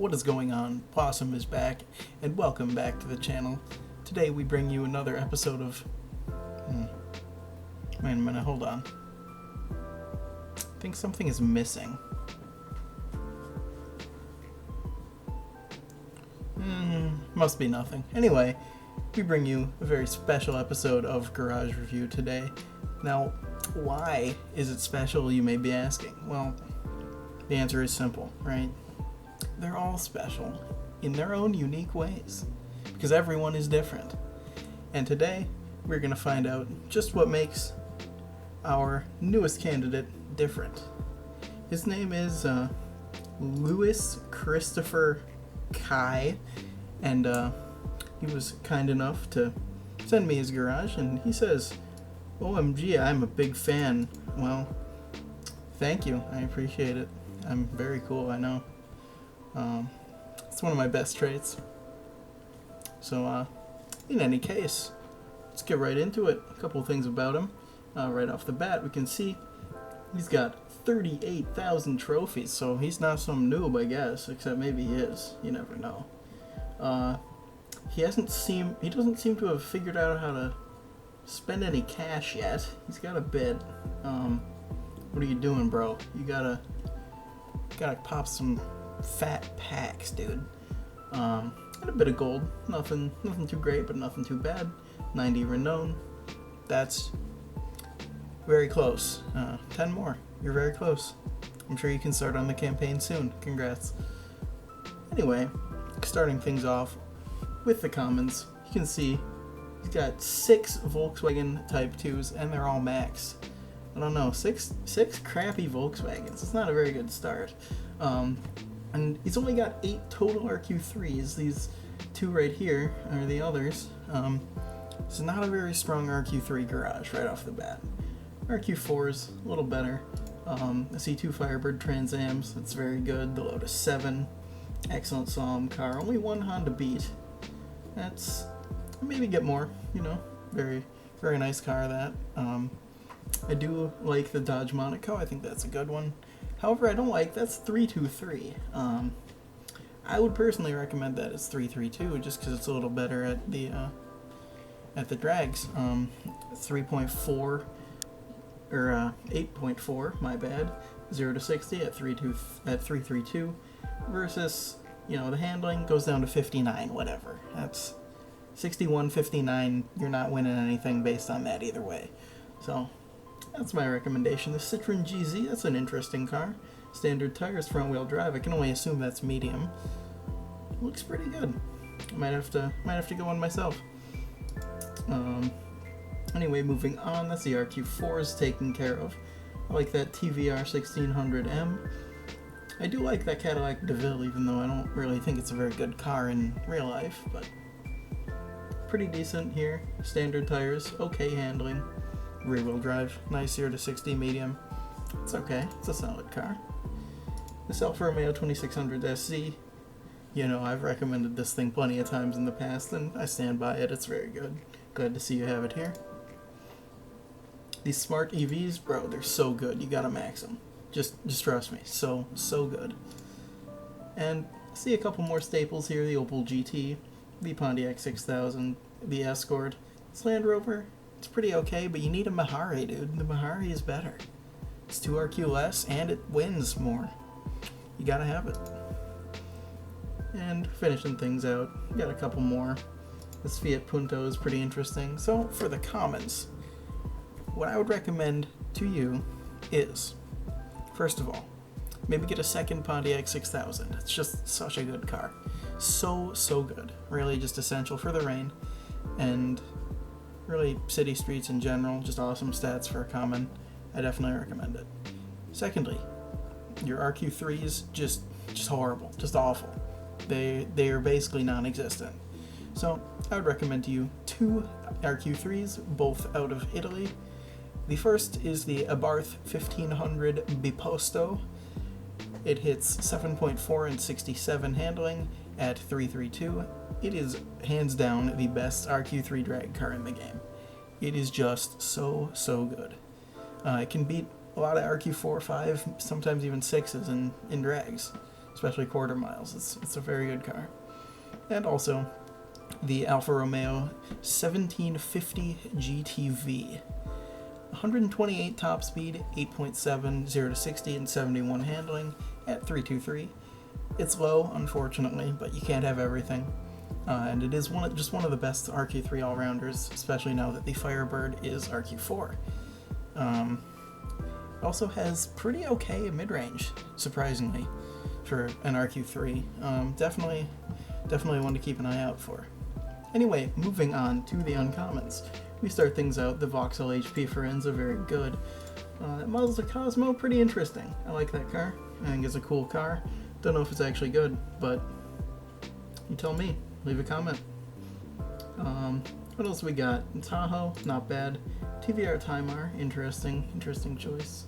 What is going on? Possum is back, and welcome back to the channel. Today we bring you another episode of... Wait a minute, hold on. I think something is missing. Must be nothing. Anyway, we bring you a very special episode of Garage Review today. Now, why is it special, you may be asking? Well, the answer is simple, right? They're all special in their own unique ways, because everyone is different. And today, we're going to find out just what makes our newest candidate different. His name is Louis Christopher Kai, and he was kind enough to send me his garage, and he says, OMG, I'm a big fan. Well, thank you. I appreciate it. I'm very cool, I know. It's one of my best traits. So, in any case, let's get right into it. A couple of things about him. Right off the bat, we can see he's got 38,000 trophies, so he's not some noob, I guess, except maybe he is. You never know. He doesn't seem to have figured out how to spend any cash yet. He's got a bit. What are you doing, bro? You gotta pop some fat packs, dude. And a bit of gold. Nothing too great, but nothing too bad. 90 renown. That's very close. 10 more. You're very close. I'm sure you can start on the campaign soon. Congrats. Anyway, starting things off with the commons, you can see he's got 6 Volkswagen Type 2s, and they're all max. I don't know, six crappy Volkswagens. It's not a very good start. And he's only got 8 total RQ3s. These 2 right here are the others. It's not a very strong RQ3 garage right off the bat. RQ4's a little better. I see 2 Firebird Trans Ams. That's very good. The Lotus 7. Excellent Solemn car. Only 1 Honda Beat. That's... maybe get more, you know. Very, very nice car, that. I do like the Dodge Monaco. I think that's a good one. However, I don't like... that's 323. I would personally recommend that as 332, just because it's a little better at the drags. 3.4... or 8.4, my bad, 0 to 60 at 332, versus, you know, the handling goes down to 59, whatever. That's 61, 59, you're not winning anything based on that either way. So, that's my recommendation. The Citroen GZ, that's an interesting car. Standard tires, front wheel drive, I can only assume that's medium. Looks pretty good. Might have to go on myself. Anyway, moving on, that's the RQ4's taken care of. I like that TVR 1600M. I do like that Cadillac DeVille, even though I don't really think it's a very good car in real life, but pretty decent here. Standard tires, okay handling. Rear wheel drive, nice 0 to 60 medium. It's okay, it's a solid car. This Alfa Romeo 2600 SC, you know, I've recommended this thing plenty of times in the past, and I stand by it. It's very good. Glad to see you have it here. These smart EVs, bro, they're so good. You gotta max them. Just trust me. So good. And I see a couple more staples here. The Opel GT, the Pontiac 6000, the Escort. This Land Rover, it's pretty okay, but you need a Mahari, dude. The Mahari is better. It's 2 RQ less, and it wins more. You gotta have it. And finishing things out, got a couple more. This Fiat Punto is pretty interesting. So, for the commons, what I would recommend to you is, first of all, maybe get a second Pontiac 6000. It's just such a good car. So good. Really just essential for the rain, and really city streets in general. Just awesome stats for a common. I definitely recommend it. Secondly, your RQ3s, just horrible. Just awful. They are basically non-existent. So, I would recommend to you 2 RQ3s, both out of Italy. The first is the Abarth 1500 Biposto. It hits 7.4 and 67 handling at 332. It is hands down the best RQ3 drag car in the game. It is just so good. It can beat a lot of RQ4, 5, sometimes even 6s in drags. especially quarter miles. It's a very good car. And also the Alfa Romeo 1750 GTV. 128 top speed, 8.7, 0 to 60, and 71 handling at 323. It's low, unfortunately, but you can't have everything. And it is just one of the best RQ3 all-rounders, especially now that the Firebird is RQ4. It also has pretty okay mid-range, surprisingly, for an RQ3. Definitely one to keep an eye out for. Anyway, moving on to the uncommons. We start things out, the Vauxhall HP Forenza, very good. That Mazda Cosmo, pretty interesting. I like that car. I think it's a cool car. Don't know if it's actually good, but you tell me. Leave a comment. What else we got? Tahoe, not bad. TVR Timar, interesting choice.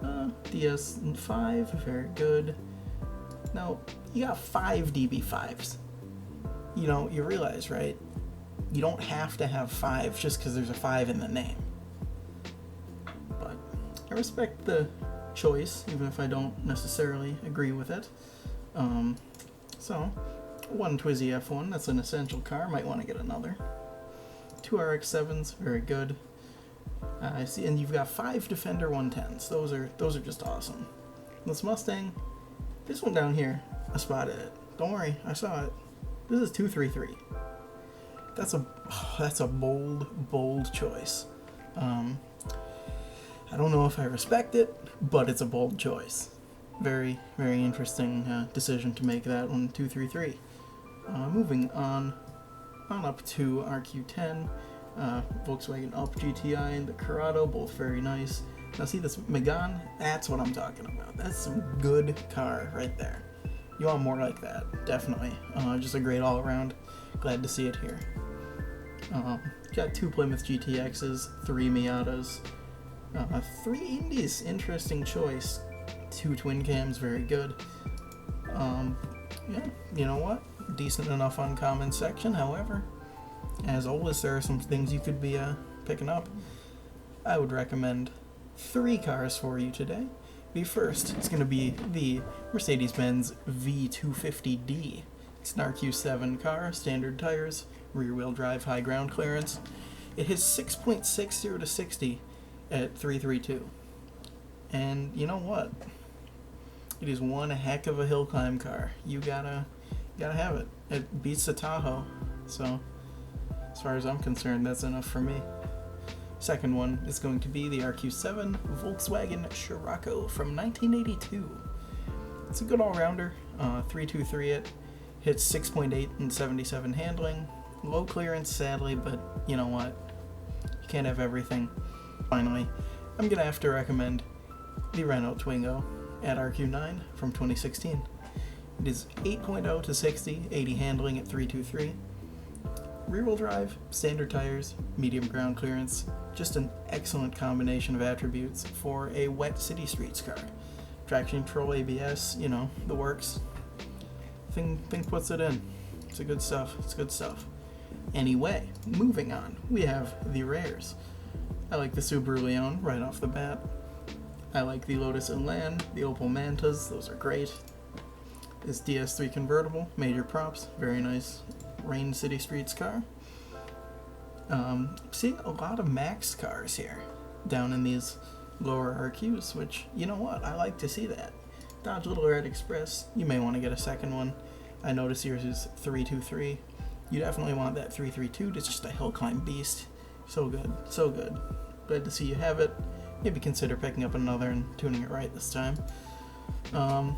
DS5, very good. Now, you got 5 DB5s. You know, you realize, right? You don't have to have 5 just because there's a 5 in the name. But I respect the choice, even if I don't necessarily agree with it. So, one Twizy F1, that's an essential car, might want to get another. 2 RX-7s, very good. I see, and you've got 5 Defender 110s. Those are just awesome. This Mustang, this one down here, I spotted it. Don't worry, I saw it. This is 233. That's a bold choice. I don't know if I respect it, but it's a bold choice. Very, very interesting decision to make that one, 233. Moving on up to RQ10, Volkswagen Up GTI and the Corrado, both very nice. Now see this Megane? That's what I'm talking about. That's some good car right there. You want more like that, definitely. Just a great all-around. Glad to see it here. Got 2 Plymouth GTXs, 3 Miatas, 3 Indies, interesting choice. 2 twin cams, very good. Yeah, you know what? Decent enough uncommon section, however, as always, there are some things you could be picking up. I would recommend 3 cars for you today. The first is going to be the Mercedes-Benz V250D. It's an RQ7 car, standard tires, rear-wheel drive, high ground clearance. It hits 6.60 to 60 at 332. And you know what? It is one heck of a hill climb car. You gotta have it. It beats the Tahoe. So, as far as I'm concerned, that's enough for me. Second one is going to be the RQ7 Volkswagen Scirocco from 1982. It's a good all-rounder. 323 it. Hits 6.8 and 77 handling. Low clearance, sadly, but you know what? You can't have everything. Finally, I'm going to have to recommend the Renault Twingo at RQ9 from 2016. It is 8.0 to 60, 80 handling at 323. Rear-wheel drive, standard tires, medium ground clearance. Just an excellent combination of attributes for a wet city streets car. Traction control, ABS, you know, the works. Thing puts it in. It's good stuff. Anyway, moving on, we have the rares. I like the Subaru Leon right off the bat. I like the Lotus Elan, the Opel Mantas, those are great. This DS3 convertible, major props, very nice rain city streets car. Seeing a lot of Max cars here, down in these lower RQs, which, you know what, I like to see that. Dodge Little Red Express, you may want to get a second one. I notice yours is 323. You definitely want that 332, it's just a hill climb beast. So good, so good. Glad to see you have it. Maybe consider picking up another and tuning it right this time. A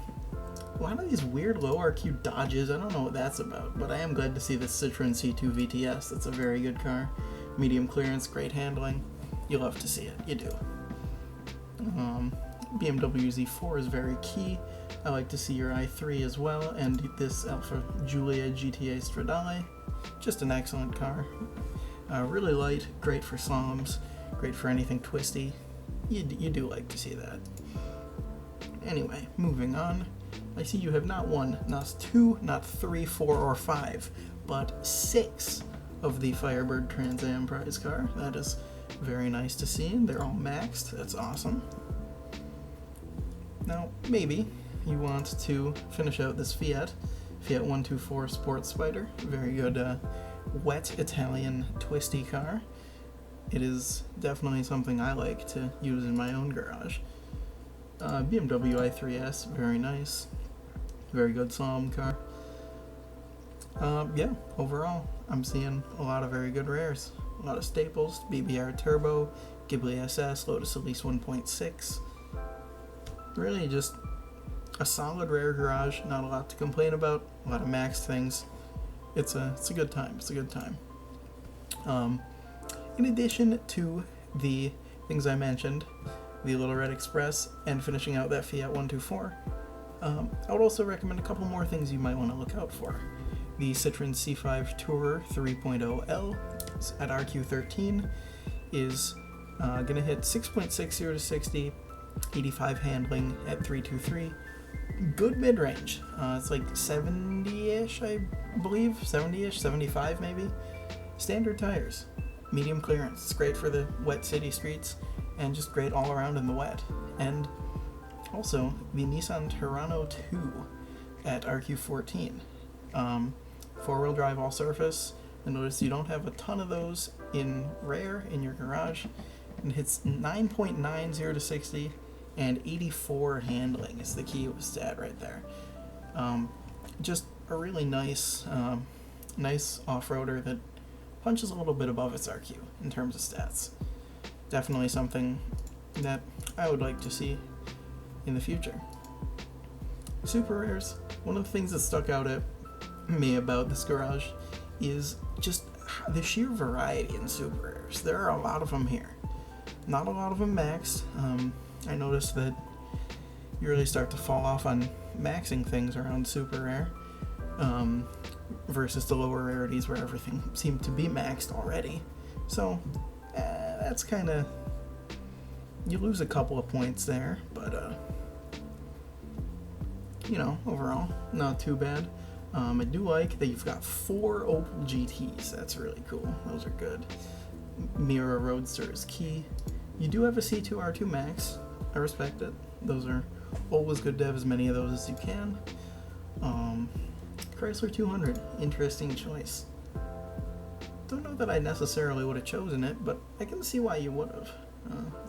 lot of these weird low RQ Dodges, I don't know what that's about, but I am glad to see this Citroen C2 VTS. That's a very good car. Medium clearance, great handling. You love to see it, you do. BMW Z4 is very key. I like to see your i3 as well, and this Alfa Giulia GTA Stradale. Just an excellent car. Really light, great for slaloms, great for anything twisty. You do like to see that. Anyway, moving on. I see you have not 1, not 2, not 3, 4, or 5, but 6 of the Firebird Trans Am prize car. That is very nice to see. They're all maxed. That's awesome. Now, maybe you want to finish out this Fiat 124 Sports Spider. Very good wet Italian twisty car. It is definitely something I like to use in my own garage. BMW i3S, very nice. Very good Somme car. Yeah, overall, I'm seeing a lot of very good rares. A lot of staples, BBR Turbo, Ghibli SS, Lotus Elise 1.6. Really just a solid rare garage, not a lot to complain about, a lot of maxed things. It's a good time, in addition to the things I mentioned, the Little Red Express, and finishing out that Fiat 124, I would also recommend a couple more things you might want to look out for. The Citroen C5 Tourer 3.0L at RQ13 is going to hit 6.60 to 60, 85 handling at 323. Good mid-range. It's like 70-ish, I believe. 70-ish, 75 maybe. Standard tires. Medium clearance. It's great for the wet city streets and just great all around in the wet. And also the Nissan Terrano 2 at RQ14. Four-wheel drive all surface. And notice you don't have a ton of those in rare in your garage. And hits 9.90 to 60 and 84 handling is the key stat right there. Just a really nice off-roader that punches a little bit above its RQ in terms of stats. Definitely something that I would like to see in the future. Super rares. One of the things that stuck out at me about this garage is just the sheer variety in super rares. There are a lot of them here. Not a lot of them maxed. I noticed that you really start to fall off on maxing things around super rare versus the lower rarities where everything seemed to be maxed already. So that's kind of, you lose a couple of points there, but overall not too bad. I do like that you've got 4 Opel GTs. That's really cool. Those are good. Miura Roadster is key. You do have a C2 R2 Max. I respect it. Those are always good to have as many of those as you can. Chrysler 200, interesting choice. Don't know that I necessarily would have chosen it, but I can see why you would have.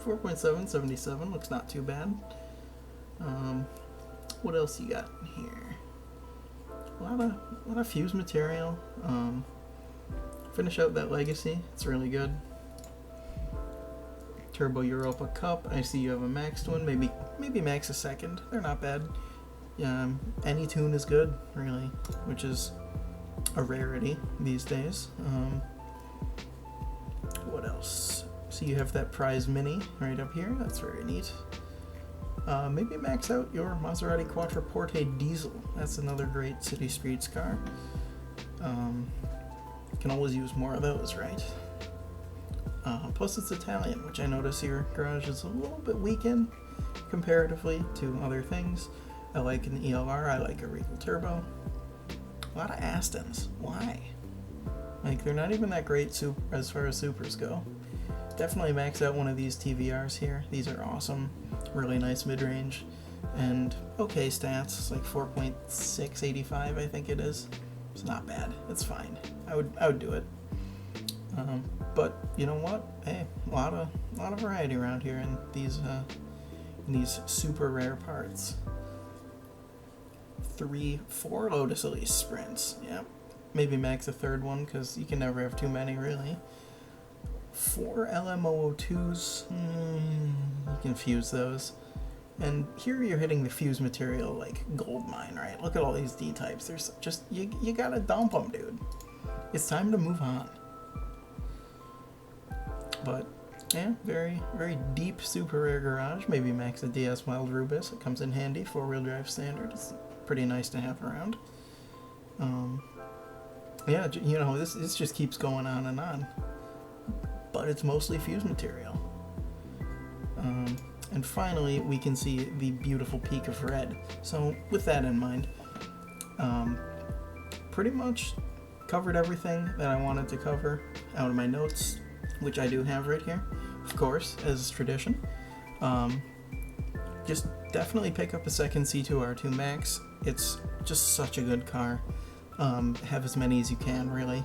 4.7, 77, looks not too bad. What else you got here? A lot of fuse material. Finish out that Legacy, it's really good. Turbo Europa Cup. I see you have a maxed one. Maybe max a second. They're not bad. Any tune is good, really, which is a rarity these days. What else? So you have that Prize Mini right up here. That's very neat. Maybe max out your Maserati Quattroporte Diesel. That's another great city streets car. Can always use more of those, right? Plus it's Italian, which I notice your garage is a little bit weak in comparatively to other things. I like an ELR, I like a Regal Turbo. A lot of Astons. Why? Like, they're not even that great as far as supers go. Definitely max out one of these TVRs here. These are awesome. Really nice mid-range. And okay stats, like 4.685 I think it is. It's not bad. It's fine. I would do it. But you know what? Hey, a lot of variety around here in these super rare parts. 4 Lotus Elise Sprints. Yep. Maybe max a third one because you can never have too many, really. 4 LM002s. You can fuse those. And here you're hitting the fuse material like gold mine, right? Look at all these D-types. There's just, you gotta dump them, dude. It's time to move on. But yeah, very, very deep super rare garage. Maybe max a DS Wild Rubis. It comes in handy, 4-wheel drive standard. It's pretty nice to have around. Yeah, this just keeps going on and on. But it's mostly fuse material. And finally, we can see the beautiful peak of red. So with that in mind, pretty much covered everything that I wanted to cover out of my notes, which I do have right here, of course, as tradition. Just definitely pick up a second C2R2 Max. It's just such a good car. Have as many as you can, really.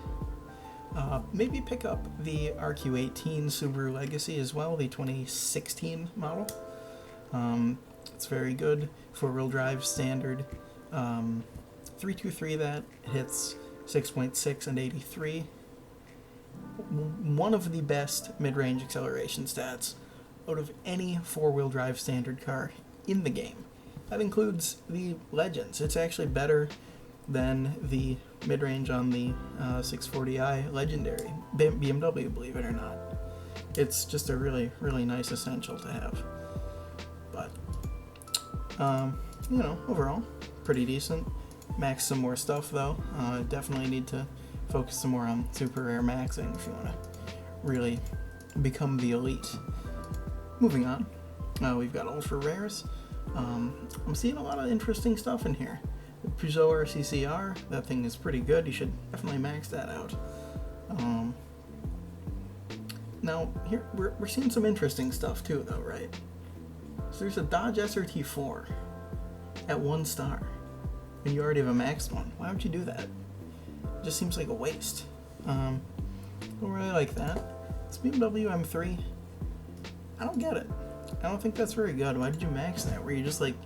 Maybe pick up the RQ18 Subaru Legacy as well, the 2016 model. It's very good. 4-wheel drive, standard. 323 that hits 6.6 and 83. One of the best mid-range acceleration stats out of any 4-wheel drive standard car in the game. That includes the Legends. It's actually better than the mid-range on the 640i Legendary BMW, believe it or not. It's just a really, really nice essential to have. But, overall, pretty decent. Max some more stuff, though. Definitely need to focus some more on super rare maxing if you want to really become the elite. Moving on, we've got ultra rares. I'm seeing a lot of interesting stuff in here. The Peugeot RCCR, that thing is pretty good. You should definitely max that out. Now, here we're seeing some interesting stuff too, though, right? So there's a Dodge SRT4 at 1 star, and you already have a maxed one. Why would you do that? It just seems like a waste. I don't really like that. It's BMW M3. I don't get it. I don't think that's very good. Why did you max that? Were you just like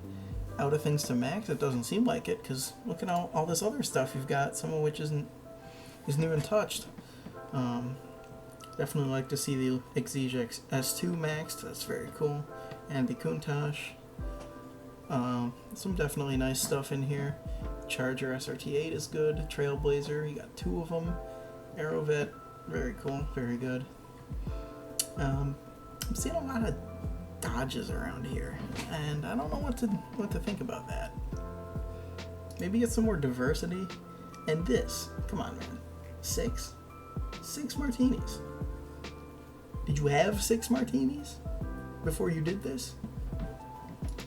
out of things to max? It doesn't seem like it, because look at all this other stuff you've got, some of which isn't even touched. Definitely like to see the Exige S2 maxed. That's very cool. And the Countach. Some definitely nice stuff in here. Charger SRT8 is good. Trailblazer, you got 2 of them. Aerovet, very cool, very good. I'm seeing a lot of Dodges around here, and I don't know what to think about that. Maybe get some more diversity. And this, come on, man, 6 martinis. Did you have 6 martinis before you did this?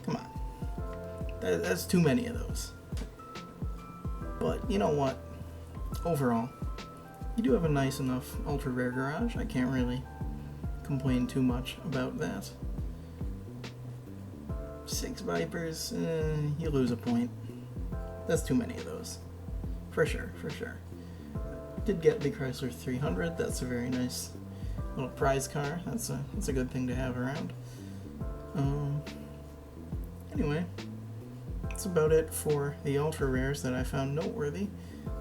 Come on, that's too many of those. But you know what? Overall, you do have a nice enough ultra rare garage. I can't really complain too much about that. 6 Vipers, you lose a point. That's too many of those. For sure. Did get the Chrysler 300. That's a very nice little prize car. That's a good thing to have around. Anyway, that's about it for the ultra rares that I found noteworthy.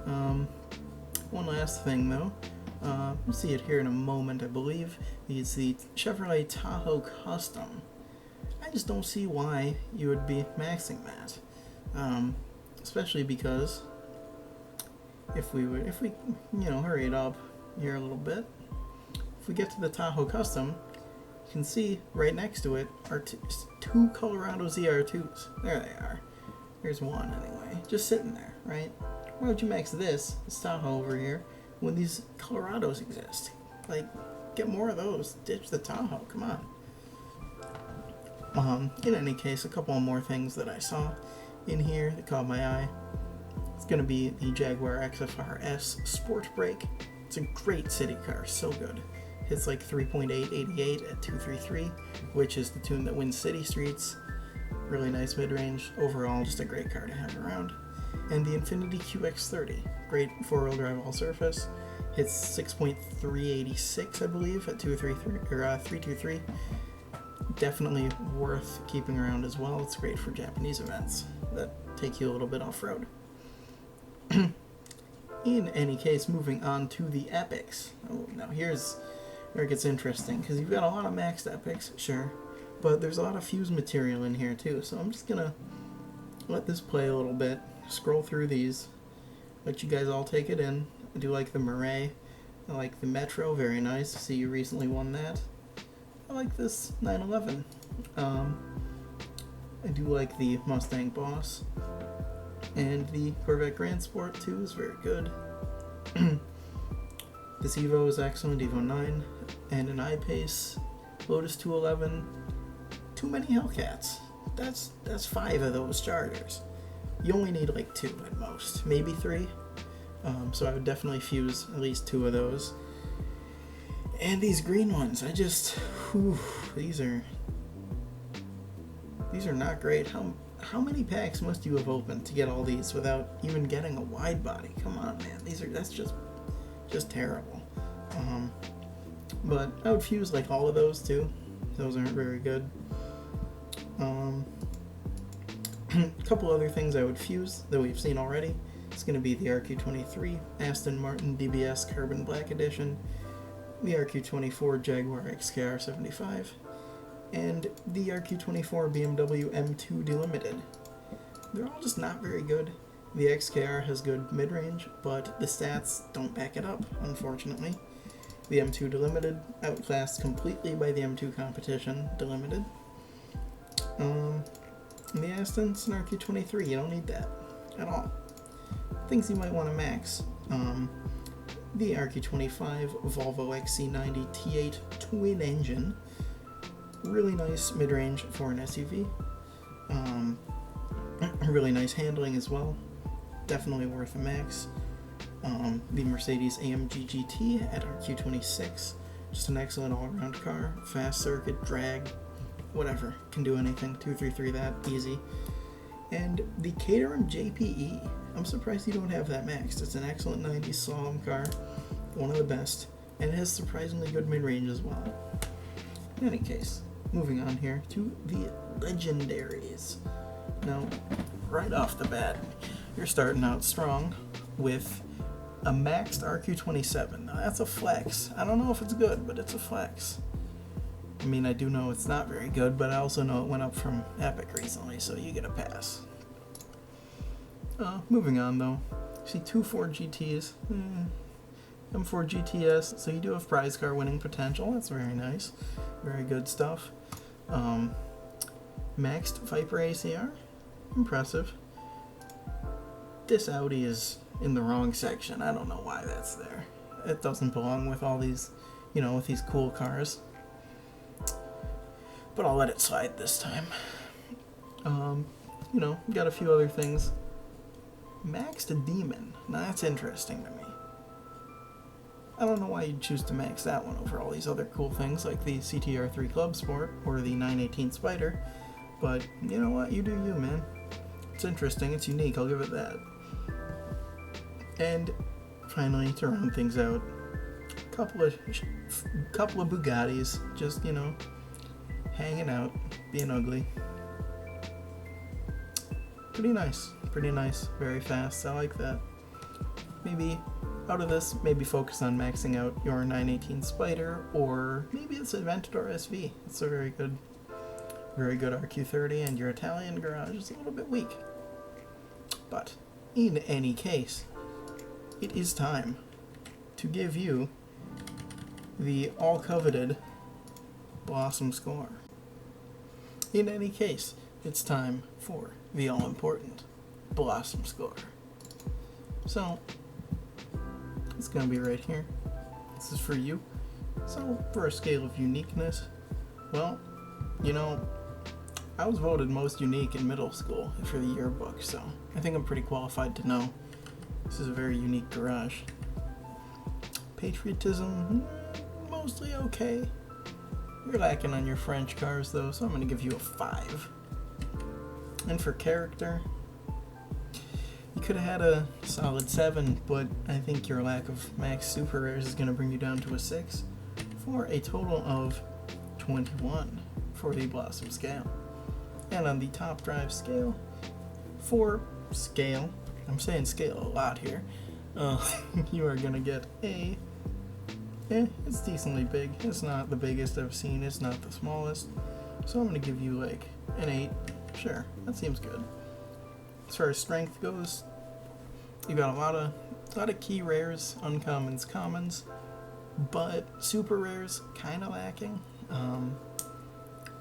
One last thing though. We'll see it here in a moment, I believe. It's the Chevrolet Tahoe Custom. I just don't see why you would be maxing that. Especially because if we hurry it up here a little bit, if we get to the Tahoe Custom, you can see right next to it are 2 Colorado ZR2s. There they are. There's one anyway, just sitting there, right? Why would you max this Tahoe over here when these Colorados exist? Like, get more of those. Ditch the Tahoe. Come on. In any case, a couple more things that I saw in here that caught my eye. It's going to be the Jaguar XFR S Sport Brake. It's a great city car, so good. Hits like 3.888 at 233, which is the tune that wins city streets. Really nice mid-range. Overall, just a great car to have around. And the Infiniti QX30, great 4-wheel drive all-surface. Hits 6.386, I believe, at 323. Definitely worth keeping around as well. It's great for Japanese events that take you a little bit off-road. In any case, moving on to the Epics. Oh, now here's where it gets interesting, because you've got a lot of maxed Epics, sure, but there's a lot of fused material in here too, so I'm just gonna let this play a little bit, scroll through these, let you guys all take it in. I do like the Mirai, I like the Metro, very nice. See, you recently won that. I like this 911. I do like the Mustang Boss, and the Corvette Grand Sport too is very good. This Evo is excellent, Evo 9, and an I-Pace, Lotus 211. Too many Hellcats. That's 5 of those Chargers. You only need like 2 at most, maybe 3. So I would definitely fuse at least 2 of those. And these green ones, these are These are not great. How many packs must you have opened to get all these without even getting a wide body? Come on, man. That's just terrible. But I would fuse like all of those too. Those aren't very good. A couple other things I would fuse that we've seen already. It's going to be the RQ23 Aston Martin DBS Carbon Black Edition, the RQ24 Jaguar XKR 75, and the RQ24 BMW M2 Delimited. They're all just not very good. The XKR has good mid-range, but the stats don't back it up, unfortunately. The M2 Delimited outclassed completely by the M2 Competition Delimited. The Aston's an RQ23, you don't need that at all. Things you might want to max. The RQ25 Volvo XC90 T8 twin engine. Really nice mid-range for an SUV. Really nice handling as well. Definitely worth a max. The Mercedes AMG GT at RQ26. Just an excellent all-around car. Fast circuit, drag, whatever. Can do anything. 233 that, easy. And the Caterham JPE. I'm surprised you don't have that maxed. It's an excellent 90s slalom car. One of the best. And it has surprisingly good mid-range as well. In any case, moving on here to the legendaries. Now, right off the bat, you're starting out strong with a maxed RQ27. Now, that's a flex. I don't know if it's good, but it's a flex. I mean, I do know it's not very good, but I also know it went up from Epic recently, so you get a pass. Moving on, though. See two Ford GTs. M4 GTS, so you do have prize car winning potential. That's very nice. Very good stuff. Maxed Viper ACR. Impressive. This Audi is in the wrong section. I don't know why that's there. It doesn't belong with all these, with these cool cars. But I'll let it slide this time. Got a few other things. Maxed Demon. Now that's interesting to me. I don't know why you'd choose to max that one over all these other cool things like the CTR3 Club Sport or the 918 Spider. But you know what? You do you, man. It's interesting. It's unique. I'll give it that. And finally, to round things out, a couple of Bugattis, just hanging out, being ugly. Pretty nice, very fast. I like that. Maybe out of this, maybe focus on maxing out your 918 Spider, or maybe it's Aventador SV. It's a very good RQ30, and your Italian Garage is a little bit weak. But in any case, it is time to give you the all-coveted Blossom score. In any case, it's time for the all-important Blossom score. So, it's going to be right here. This is for you. So, for a scale of uniqueness, well, I was voted most unique in middle school for the yearbook, so I think I'm pretty qualified to know this is a very unique garage. Patriotism, mostly okay. You're lacking on your French cars, though, so I'm going to give you a 5. And for character, you could have had a solid 7, but I think your lack of max super rares is going to bring you down to a 6, for a total of 21 for the Blossom scale. And on the top drive scale, for scale, I'm saying scale a lot here, you are going to get a, it's decently big. It's not the biggest I've seen, it's not the smallest, so I'm going to give you like an 8. Sure, that seems good. As far as strength goes, you got a lot of key rares, uncommons, commons, but super rares kind of lacking.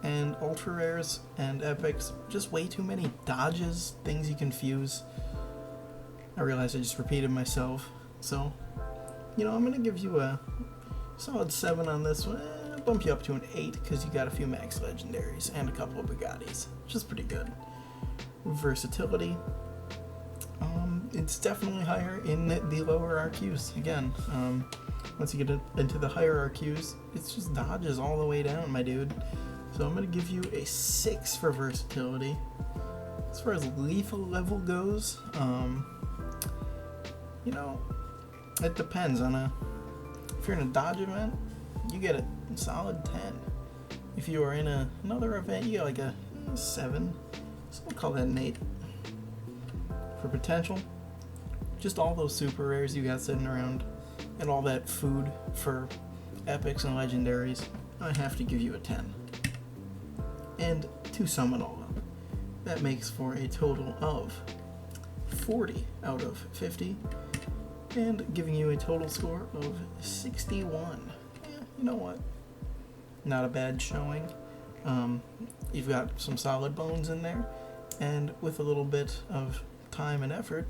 And ultra rares and epics, just way too many dodges, things you can fuse. I realize I just repeated myself, so I'm gonna give you a solid 7 on this one. I'll bump you up to an 8 because you got a few max legendaries and a couple of Bugattis, which is pretty good. Versatility, it's definitely higher in the lower RQs. Again, once you get into the higher RQs, it's just dodges all the way down, my dude. So I'm going to give you a 6 for versatility. As far as lethal level goes, it depends on if you're in a dodge event, you get a solid 10. If you are in another event, you get like a 7. So we'll call that an 8. For potential, just all those super rares you got sitting around and all that food for epics and legendaries, I have to give you a 10. And to sum it all up, that makes for a total of 40 out of 50, and giving you a total score of 61. Yeah, you know what? Not a bad showing. You've got some solid bones in there, and with a little bit of time and effort,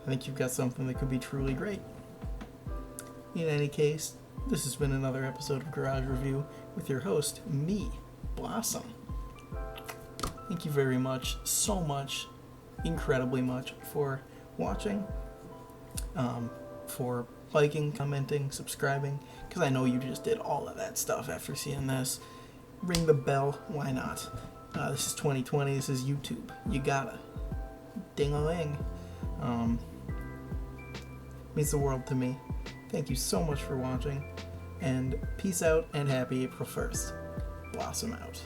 I think you've got something that could be truly great. In any case, this has been another episode of Garage Review with your host, me, Blossom. Thank you very much, so much, incredibly much for watching, for liking, commenting, subscribing, because I know you just did all of that stuff after seeing this. Ring the bell, why not? This is 2020, this is YouTube. You gotta. Ding-a-ling. Means the world to me. Thank you so much for watching, and peace out and happy April 1st. Blossom out.